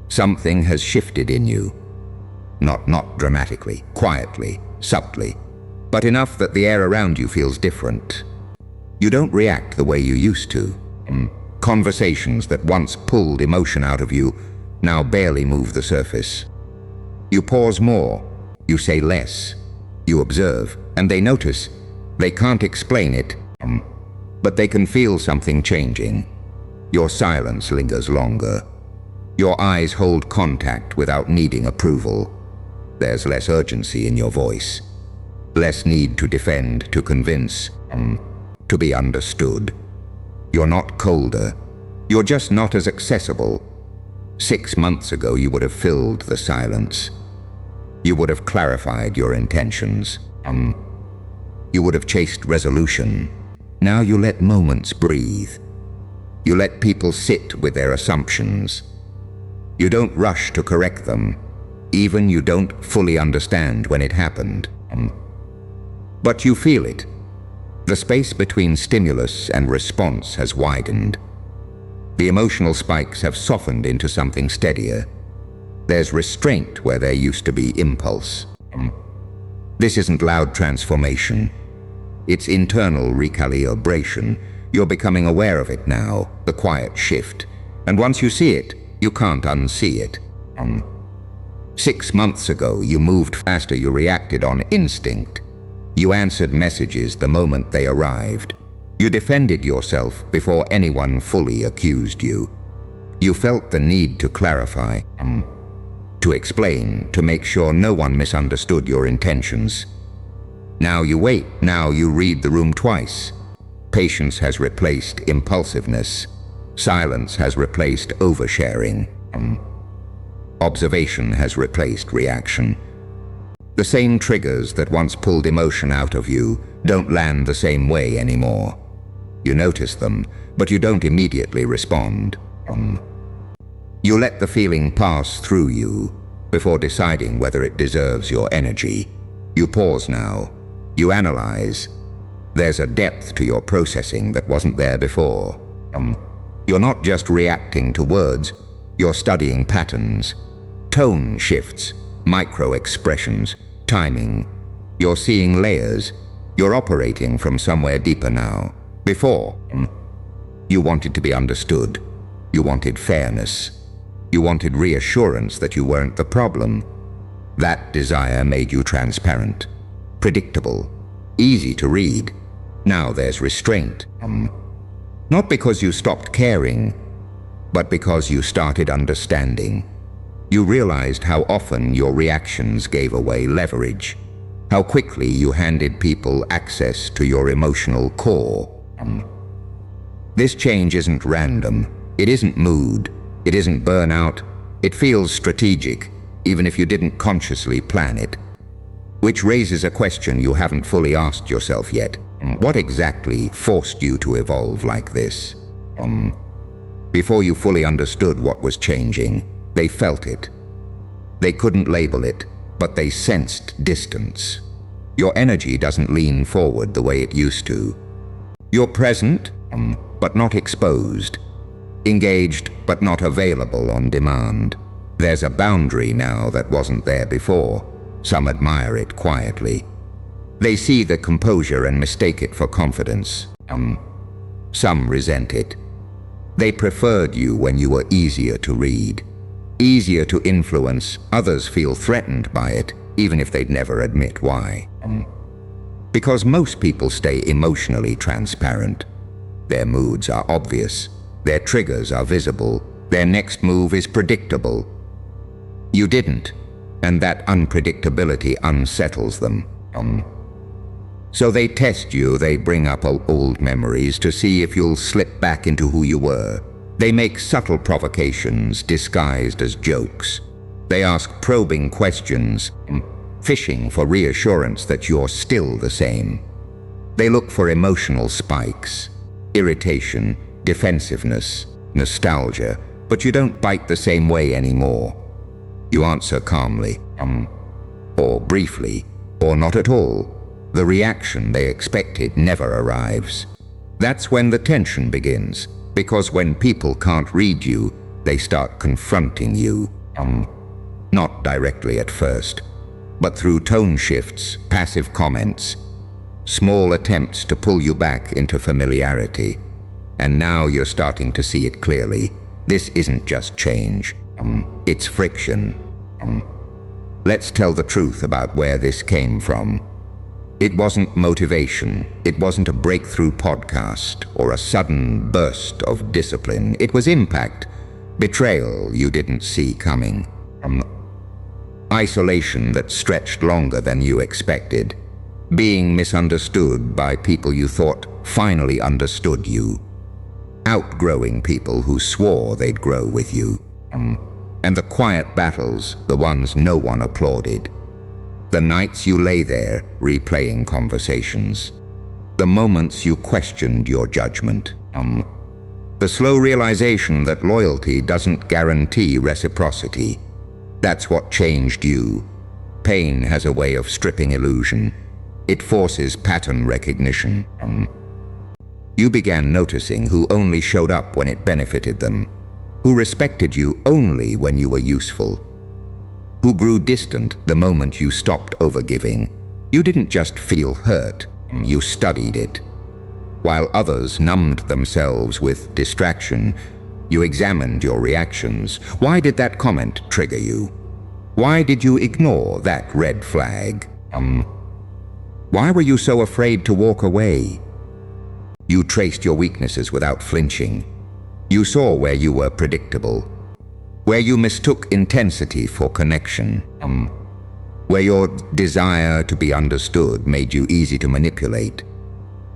Something has shifted in you. Not dramatically, quietly, subtly, but enough that the air around you feels different. You don't react the way you used to. Conversations that once pulled emotion out of you now barely move the surface. You pause more, you say less, you observe, and they notice. They can't explain it, but they can feel something changing. Your silence lingers longer. Your eyes hold contact without needing approval. There's less urgency in your voice. Less need to defend, to convince, to be understood. You're not colder. You're just not as accessible. 6 months ago, you would have filled the silence. You would have clarified your intentions. You would have chased resolution. Now you let moments breathe. You let people sit with their assumptions. You don't rush to correct them. Even you don't fully understand when it happened. But you feel it. The space between stimulus and response has widened. The emotional spikes have softened into something steadier. There's restraint where there used to be impulse. This isn't loud transformation. It's internal recalibration. You're becoming aware of it now, the quiet shift. And once you see it, you can't unsee it. 6 months ago, you moved faster, you reacted on instinct. You answered messages the moment they arrived. You defended yourself before anyone fully accused you. You felt the need to clarify, to explain, to make sure no one misunderstood your intentions. Now you wait, now you read the room twice. Patience has replaced impulsiveness. Silence has replaced oversharing. Observation has replaced reaction. The same triggers that once pulled emotion out of you don't land the same way anymore. You notice them, but you don't immediately respond. You let the feeling pass through you before deciding whether it deserves your energy. You pause now. You analyze. There's a depth to your processing that wasn't there before. You're not just reacting to words, you're studying patterns, tone shifts, micro-expressions, timing. You're seeing layers. You're operating from somewhere deeper now. Before, you wanted to be understood. You wanted fairness. You wanted reassurance that you weren't the problem. That desire made you transparent, predictable, easy to read. Now there's restraint. Not because you stopped caring, but because you started understanding. You realized how often your reactions gave away leverage, how quickly you handed people access to your emotional core. This change isn't random. It isn't mood. It isn't burnout. It feels strategic, even if you didn't consciously plan it. Which raises a question you haven't fully asked yourself yet. What exactly forced you to evolve like this? Before you fully understood what was changing, they felt it. They couldn't label it, but they sensed distance. Your energy doesn't lean forward the way it used to. You're present, but not exposed. Engaged, but not available on demand. There's a boundary now that wasn't there before. Some admire it quietly. They see the composure and mistake it for confidence. Some resent it. They preferred you when you were easier to read, easier to influence. Others feel threatened by it, even if they'd never admit why. Because most people stay emotionally transparent. Their moods are obvious. Their triggers are visible. Their next move is predictable. You didn't, and that unpredictability unsettles them. So they test you, they bring up old memories to see if you'll slip back into who you were. They make subtle provocations disguised as jokes. They ask probing questions, fishing for reassurance that you're still the same. They look for emotional spikes, irritation, defensiveness, nostalgia, but you don't bite the same way anymore. You answer calmly, or briefly, or not at all. The reaction they expected never arrives. That's when the tension begins, because when people can't read you, they start confronting you. Not directly at first, but through tone shifts, passive comments, small attempts to pull you back into familiarity. And now you're starting to see it clearly. This isn't just change. It's friction. Let's tell the truth about where this came from. It wasn't motivation. It wasn't a breakthrough podcast or a sudden burst of discipline. It was impact, betrayal you didn't see coming. Isolation that stretched longer than you expected. Being misunderstood by people you thought finally understood you. Outgrowing people who swore they'd grow with you. And the quiet battles, the ones no one applauded. The nights you lay there, replaying conversations. The moments you questioned your judgment. The slow realization that loyalty doesn't guarantee reciprocity. That's what changed you. Pain has a way of stripping illusion. It forces pattern recognition. You began noticing who only showed up when it benefited them, who respected you only when you were useful, who grew distant the moment you stopped overgiving. You didn't just feel hurt, you studied it. While others numbed themselves with distraction, you examined your reactions. Why did that comment trigger you? Why did you ignore that red flag? Why were you so afraid to walk away? You traced your weaknesses without flinching. You saw where you were predictable, where you mistook intensity for connection, where your desire to be understood made you easy to manipulate.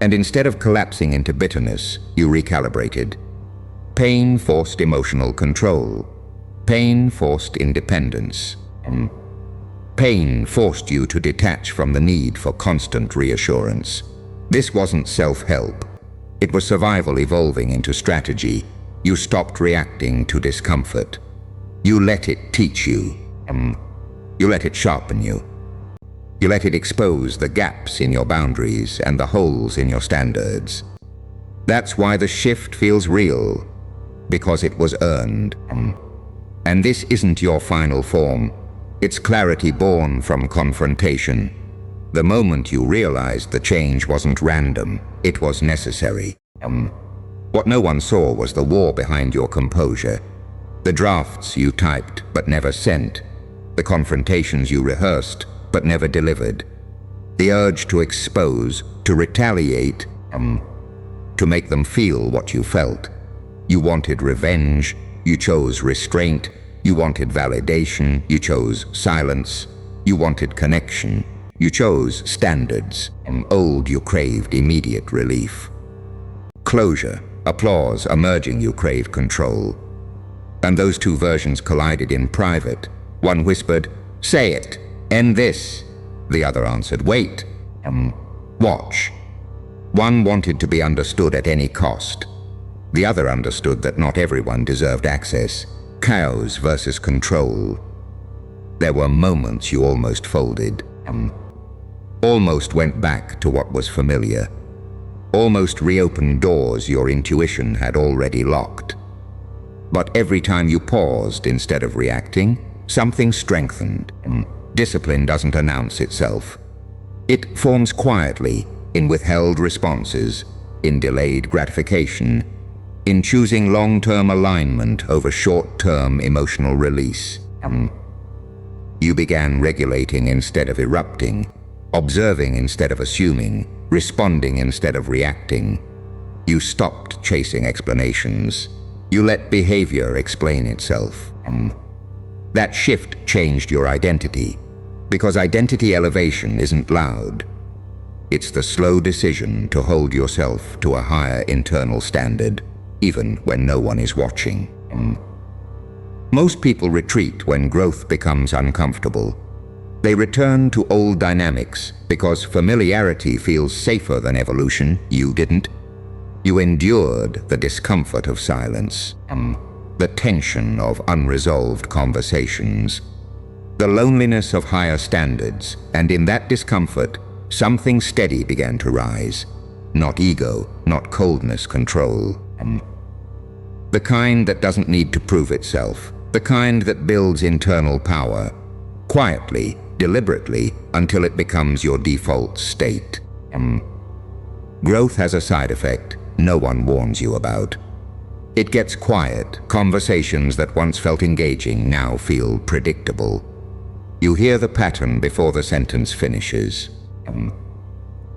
And instead of collapsing into bitterness, you recalibrated. Pain forced emotional control. Pain forced independence. Pain forced you to detach from the need for constant reassurance. This wasn't self-help. It was survival evolving into strategy. You stopped reacting to discomfort. You let it teach you. You let it sharpen you. You let it expose the gaps in your boundaries and the holes in your standards. That's why the shift feels real, because it was earned. And this isn't your final form. It's clarity born from confrontation. The moment you realized the change wasn't random, it was necessary. What no one saw was the war behind your composure. The drafts you typed but never sent. The confrontations you rehearsed but never delivered. The urge to expose, to retaliate, to make them feel what you felt. You wanted revenge, you chose restraint. You wanted validation, you chose silence. You wanted connection, you chose standards. Old, you craved immediate relief. Closure, applause, emerging, you craved control. And those two versions collided in private. One whispered, "Say it, end this." The other answered, "Wait, watch." One wanted to be understood at any cost. The other understood that not everyone deserved access. Chaos versus control. There were moments you almost folded. Almost went back to what was familiar. Almost reopened doors your intuition had already locked. But every time you paused instead of reacting, something strengthened. Discipline doesn't announce itself. It forms quietly, in withheld responses, in delayed gratification, in choosing long-term alignment over short-term emotional release. You began regulating instead of erupting, observing instead of assuming, responding instead of reacting. You stopped chasing explanations. You let behavior explain itself. That shift changed your identity, because identity elevation isn't loud. It's the slow decision to hold yourself to a higher internal standard, even when no one is watching. Most people retreat when growth becomes uncomfortable. They return to old dynamics because familiarity feels safer than evolution. You didn't. You endured the discomfort of silence, the tension of unresolved conversations, the loneliness of higher standards, and in that discomfort, something steady began to rise. Not ego, not coldness, control. The kind that doesn't need to prove itself. The kind that builds internal power. Quietly, deliberately, until it becomes your default state. Growth has a side effect no one warns you about. It gets quiet. Conversations that once felt engaging now feel predictable. You hear the pattern before the sentence finishes.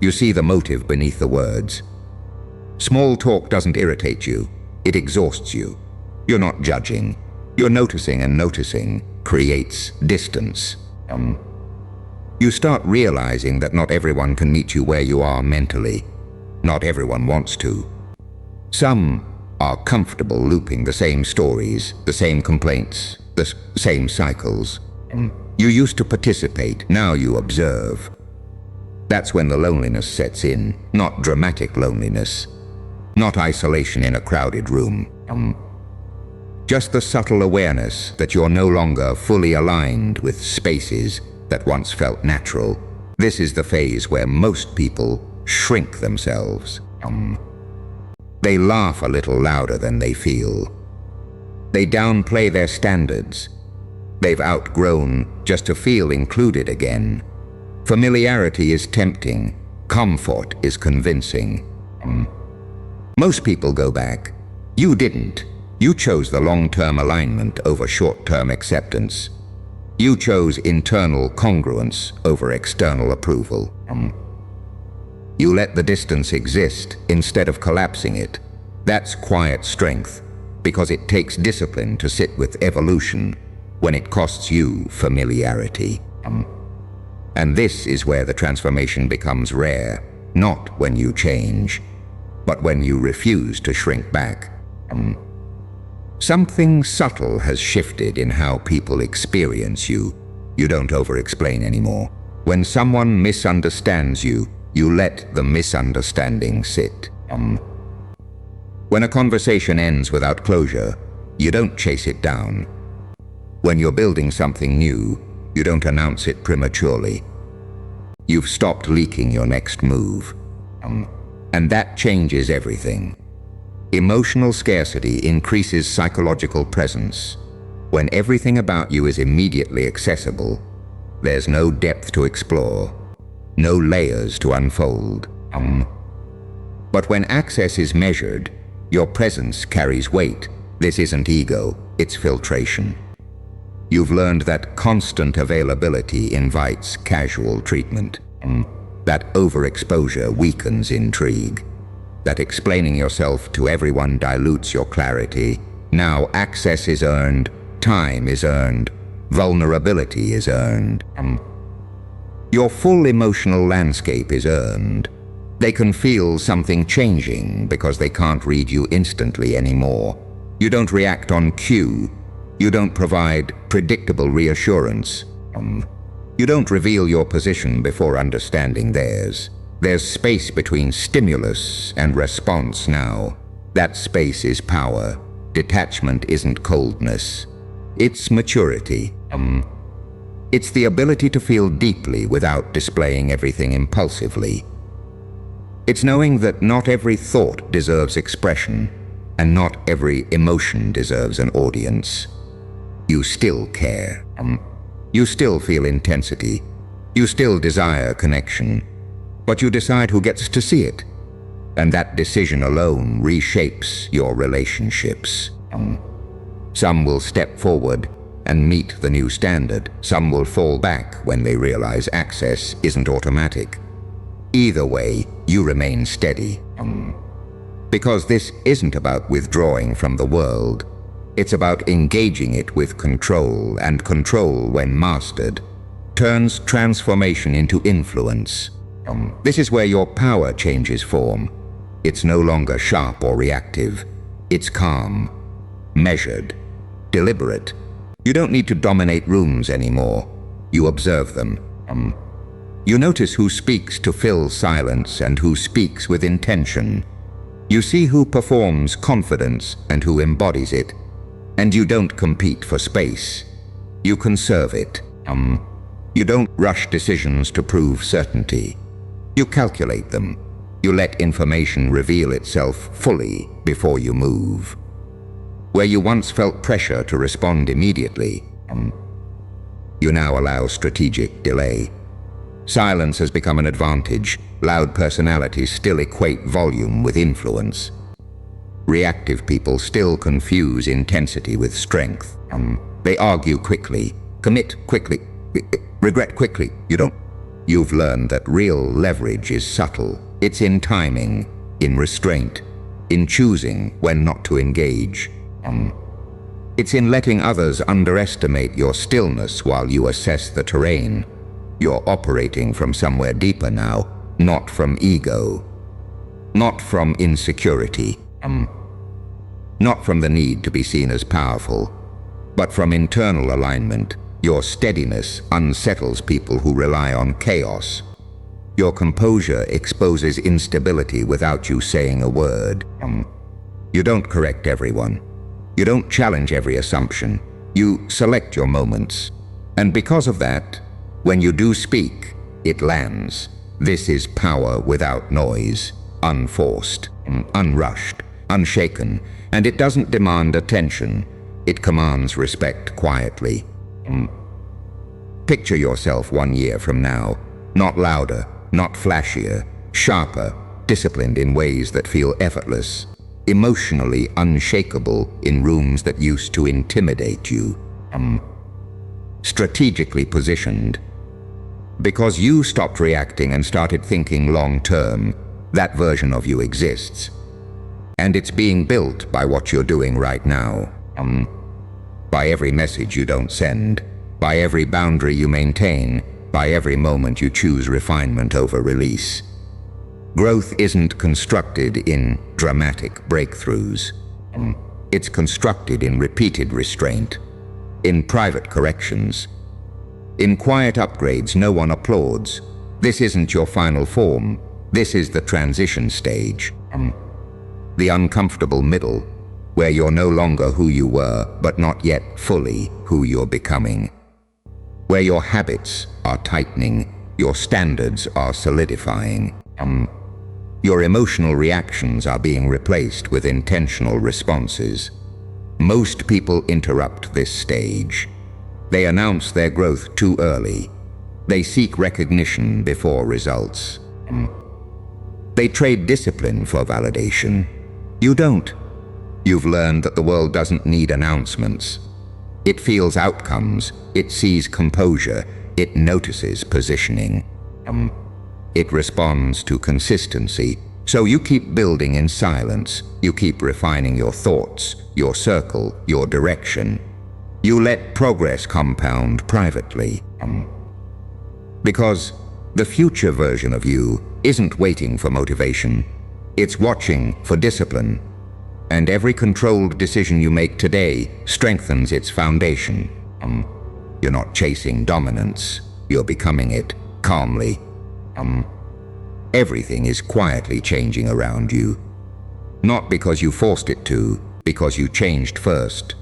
You see the motive beneath the words. Small talk doesn't irritate you, it exhausts you. You're not judging. You're noticing, and noticing creates distance. You start realizing that not everyone can meet you where you are mentally. Not everyone wants to. Some are comfortable looping the same stories, the same complaints, the same cycles. You used to participate, now you observe. That's when the loneliness sets in, not dramatic loneliness, not isolation in a crowded room. Just the subtle awareness that you're no longer fully aligned with spaces that once felt natural. This is the phase where most people shrink themselves. They laugh a little louder than they feel. They downplay their standards. They've outgrown just to feel included again. Familiarity is tempting. Comfort is convincing. Most people go back. You didn't. You chose the long-term alignment over short-term acceptance. You chose internal congruence over external approval. You let the distance exist instead of collapsing it. That's quiet strength, because it takes discipline to sit with evolution when it costs you familiarity. And this is where the transformation becomes rare, not when you change, but when you refuse to shrink back. Something subtle has shifted in how people experience you. You don't over-explain anymore. When someone misunderstands you, you let the misunderstanding sit. When a conversation ends without closure, you don't chase it down. When you're building something new, you don't announce it prematurely. You've stopped leaking your next move. And that changes everything. Emotional scarcity increases psychological presence. When everything about you is immediately accessible, there's no depth to explore, no layers to unfold. But when access is measured, your presence carries weight. This isn't ego, it's filtration. You've learned that constant availability invites casual treatment, that overexposure weakens intrigue, that explaining yourself to everyone dilutes your clarity. Now access is earned, time is earned, vulnerability is earned. Your full emotional landscape is earned. They can feel something changing because they can't read you instantly anymore. You don't react on cue. You don't provide predictable reassurance. You don't reveal your position before understanding theirs. There's space between stimulus and response now. That space is power. Detachment isn't coldness. It's maturity. It's the ability to feel deeply without displaying everything impulsively. It's knowing that not every thought deserves expression, and not every emotion deserves an audience. You still care. You still feel intensity. You still desire connection. But you decide who gets to see it. And that decision alone reshapes your relationships. Some will step forward and meet the new standard. Some will fall back when they realize access isn't automatic. Either way, you remain steady. Because this isn't about withdrawing from the world. It's about engaging it with control, and control, when mastered, turns transformation into influence. This is where your power changes form. It's no longer sharp or reactive. It's calm, measured, deliberate. You don't need to dominate rooms anymore. You observe them. You notice who speaks to fill silence and who speaks with intention. You see who performs confidence and who embodies it. And you don't compete for space. You conserve it. You don't rush decisions to prove certainty. You calculate them. You let information reveal itself fully before you move. Where you once felt pressure to respond immediately, you now allow strategic delay. Silence has become an advantage. Loud personalities still equate volume with influence. Reactive people still confuse intensity with strength. They argue quickly, commit quickly, regret quickly. You've learned that real leverage is subtle. It's in timing, in restraint, in choosing when not to engage. It's in letting others underestimate your stillness while you assess the terrain. You're operating from somewhere deeper now, not from ego, not from insecurity, not from the need to be seen as powerful, but from internal alignment. Your steadiness unsettles people who rely on chaos. Your composure exposes instability without you saying a word. You don't correct everyone. You don't challenge every assumption. You select your moments. And because of that, when you do speak, it lands. This is power without noise, unforced, unrushed, unshaken, and it doesn't demand attention. It commands respect quietly. Picture yourself 1 year from now, not louder, not flashier, sharper, disciplined in ways that feel effortless, emotionally unshakable in rooms that used to intimidate you. Strategically positioned. Because you stopped reacting and started thinking long-term, that version of you exists. And it's being built by what you're doing right now. By every message you don't send, by every boundary you maintain, by every moment you choose refinement over release. Growth isn't constructed in dramatic breakthroughs. It's constructed in repeated restraint, in private corrections, in quiet upgrades no one applauds. This isn't your final form. This is the transition stage. The uncomfortable middle, where you're no longer who you were, but not yet fully who you're becoming. Where your habits are tightening, your standards are solidifying. Your emotional reactions are being replaced with intentional responses. Most people interrupt this stage. They announce their growth too early. They seek recognition before results. They trade discipline for validation. You don't. You've learned that the world doesn't need announcements. It feels outcomes. It sees composure. It notices positioning. It responds to consistency. So you keep building in silence. You keep refining your thoughts, your circle, your direction. You let progress compound privately. Because the future version of you isn't waiting for motivation. It's watching for discipline. And every controlled decision you make today strengthens its foundation. You're not chasing dominance. You're becoming it calmly. Everything is quietly changing around you. Not because you forced it to, because you changed first.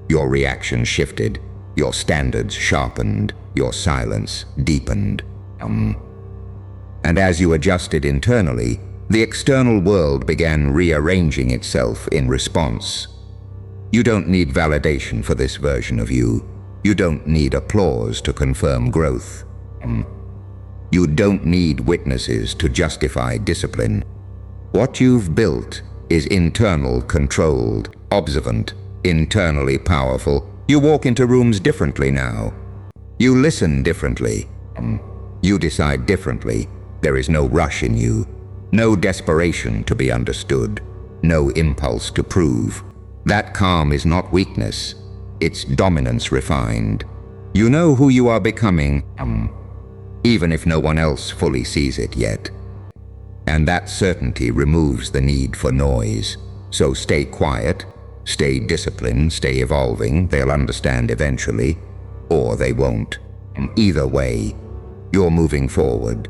Your reaction shifted, your standards sharpened, your silence deepened. And as you adjusted internally, the external world began rearranging itself in response. You don't need validation for this version of you. You don't need applause to confirm growth. You don't need witnesses to justify discipline. What you've built is internal, controlled, observant, internally powerful. You walk into rooms differently now. You listen differently. You decide differently. There is no rush in you, no desperation to be understood, no impulse to prove. That calm is not weakness, it's dominance refined. You know who you are becoming, even if no one else fully sees it yet. And that certainty removes the need for noise. So stay quiet, stay disciplined, stay evolving. They'll understand eventually, or they won't. Either way, you're moving forward.